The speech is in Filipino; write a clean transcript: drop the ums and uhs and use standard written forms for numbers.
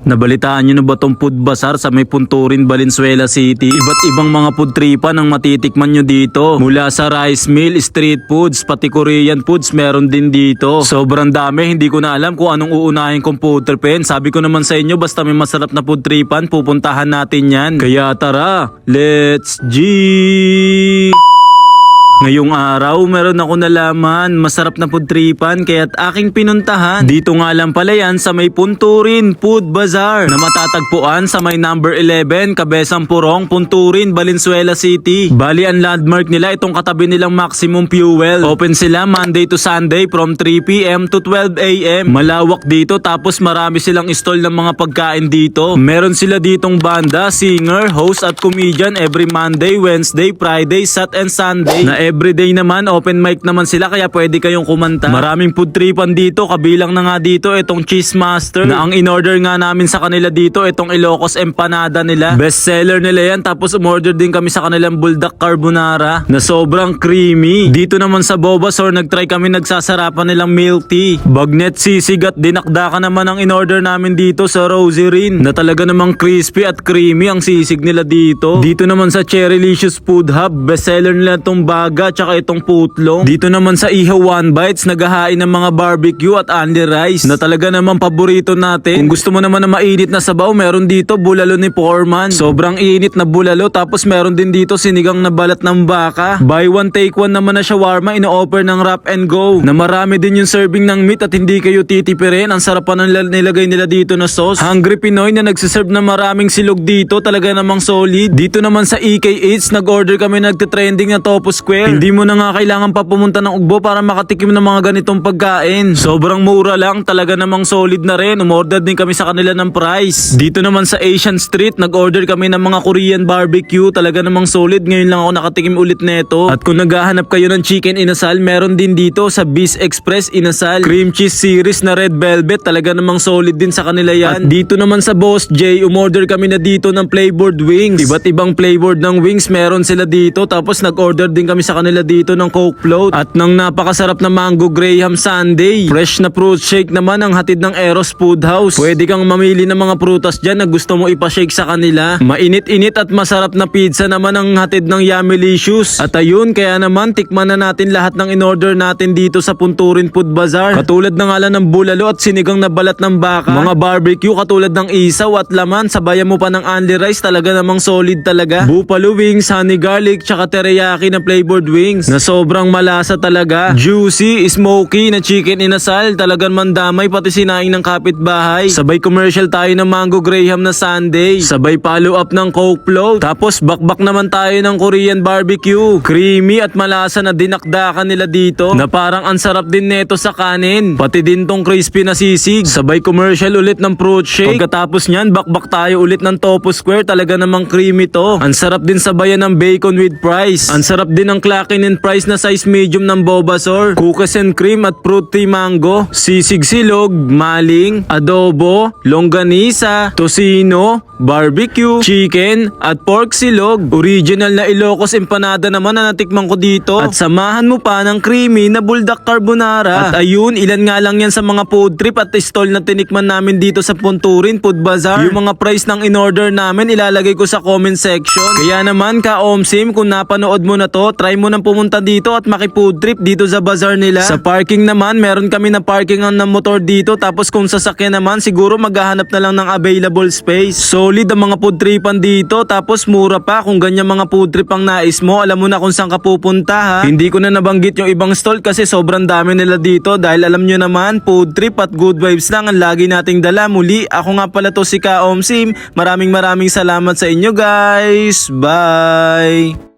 Nabalitaan nyo na ba tong food bazaar sa may Punturin, Valenzuela City? Iba't ibang mga food tripan ang matitikman nyo dito. Mula sa rice mill, street foods, pati Korean foods meron din dito. Sobrang dami, hindi ko na alam kung anong uunahin kong food tripin. Sabi ko naman sa inyo, basta may masarap na food tripan, pupuntahan natin yan. Kaya tara, let's G! Ngayong araw, meron ako nalaman, masarap na food tripan kaya't aking pinuntahan. Dito nga lang pala yan sa may Punturin Food Bazaar na matatagpuan sa may number 11, Cabezang Purong, Punturin, Valenzuela City. Bali ang landmark nila itong katabi nilang Maximum Fuel. Open sila Monday to Sunday from 3 PM to 12 AM. Malawak dito tapos marami silang stall ng mga pagkain dito. Meron sila ditong banda, singer, host at comedian every Monday, Wednesday, Friday, Sat and Sunday. Na everyday naman, open mic naman sila kaya pwede kayong kumanta. Maraming food tripan dito, kabilang na nga dito itong Cheese Master na ang in-order nga namin sa kanila dito itong Ilocos Empanada nila. Best seller nila yan, tapos umorder din kami sa kanilang Buldak Carbonara na sobrang creamy. Dito naman sa Bobas or nagtry kami nagsasarapan nilang milk tea. Bagnet sisig at dinakdakan naman ang in-order namin dito sa Roserin na talaga namang crispy at creamy ang sisig nila dito. Dito naman sa Cherrylicious Food Hub, best seller nila itong baga tsaka itong putlong. Dito naman sa Ihaw One Bites, naghahain ng mga barbecue at only rice na talaga naman paborito natin. Kung gusto mo naman na mainit na sabaw, meron dito bulalo ni Foreman. Sobrang init na bulalo, tapos meron din dito sinigang na balat ng baka. Buy one take one naman na shawarma, ino-offer ng Wrap and Go na marami din yung serving ng meat at hindi kayo titipirin. Ang sarap pa ng nilagay nila dito na sauce. Hungry Pinoy na nagsiserve na maraming silog dito, talaga namang solid. Dito naman sa EK Eats, nag-order kami nagte-trending na Topo Square. Hindi mo na nga kailangan pa pumunta ng Ugbo para makatikim ng mga ganitong pagkain. Sobrang mura lang, talaga namang solid na rin. Umorder din kami sa kanila ng price. Dito naman sa Asian Street, nag-order kami ng mga Korean barbecue. Talaga namang solid. Ngayon lang ako nakatikim ulit neto. At kung naghahanap kayo ng chicken inasal, meron din dito sa Beast Express Inasal. Cream cheese series na red velvet. Talaga namang solid din sa kanila yan. At dito naman sa Boss J, umorder kami na dito ng flavored wings. Iba't ibang flavored ng wings meron sila dito. Tapos nag-order din kami sa kanila dito ng Coke Float at ng napakasarap na Mango Graham Sundae. Fresh na fruit shake naman ang hatid ng Eros Food House. Pwede kang mamili ng mga prutas dyan na gusto mo ipashake sa kanila. Mainit-init at masarap na pizza naman ang hatid ng Yummylicious. At ayun, kaya naman tikman na natin lahat ng in-order natin dito sa Punturin Food Bazaar. Katulad ng ala ng bulalo at sinigang na balat ng baka. Mga barbecue katulad ng isaw at laman. Sabayan mo pa ng only rice, talaga namang solid talaga. Buffalo wings, honey garlic, tsaka teriyaki na flavored wings na sobrang malasa talaga. Juicy, smoky na chicken inasal, talagang mandamay pati sinaing ng kapitbahay. Sabay commercial tayo ng Mango Graham na Sundae. Sabay follow up ng Coke Float. Tapos bakbak naman tayo ng Korean barbecue. Creamy at malasa na dinakdakan nila dito na parang ang sarap din neto sa kanin. Pati din tong crispy na sisig. Sabay commercial ulit ng fruit shake. Pagkatapos nyan, bakbak tayo ulit ng Topo Square. Talaga namang creamy to. Ang sarap din sabayan ng bacon with fries. Ang sarap din ng clacking and fries na size medium ng Bobasor. Cookies and cream at fruity mango. Sisig silog, maling, adobo, longganisa, tocino, barbecue, chicken, at pork silog. Original na Ilocos Empanada naman na natikman ko dito. At samahan mo pa ng creamy na Buldak Carbonara. At ayun, ilan nga lang yan sa mga food trip at stall na tinikman namin dito sa Punturin Food Bazaar. Yung mga price ng in-order namin ilalagay ko sa comment section. Kaya naman ka-OMSIM, kung napanood mo na to, try mo nang pumunta dito at maki-food trip dito sa bazaar nila. Sa parking naman, meron kami na parkingan ng motor dito. Tapos kung sasakyan naman, siguro maghahanap na lang ng available space. Solid ang mga food tripan dito. Tapos mura pa. Kung ganyan mga food trip ang nais mo, alam mo na kung saan ka pupunta ha. Hindi ko na nabanggit yung ibang stall kasi sobrang dami nila dito. Dahil alam nyo naman, food trip at good vibes lang ang lagi nating dala. Muli, ako nga pala to si Ka-OMSIM. Maraming salamat sa inyo guys. Bye!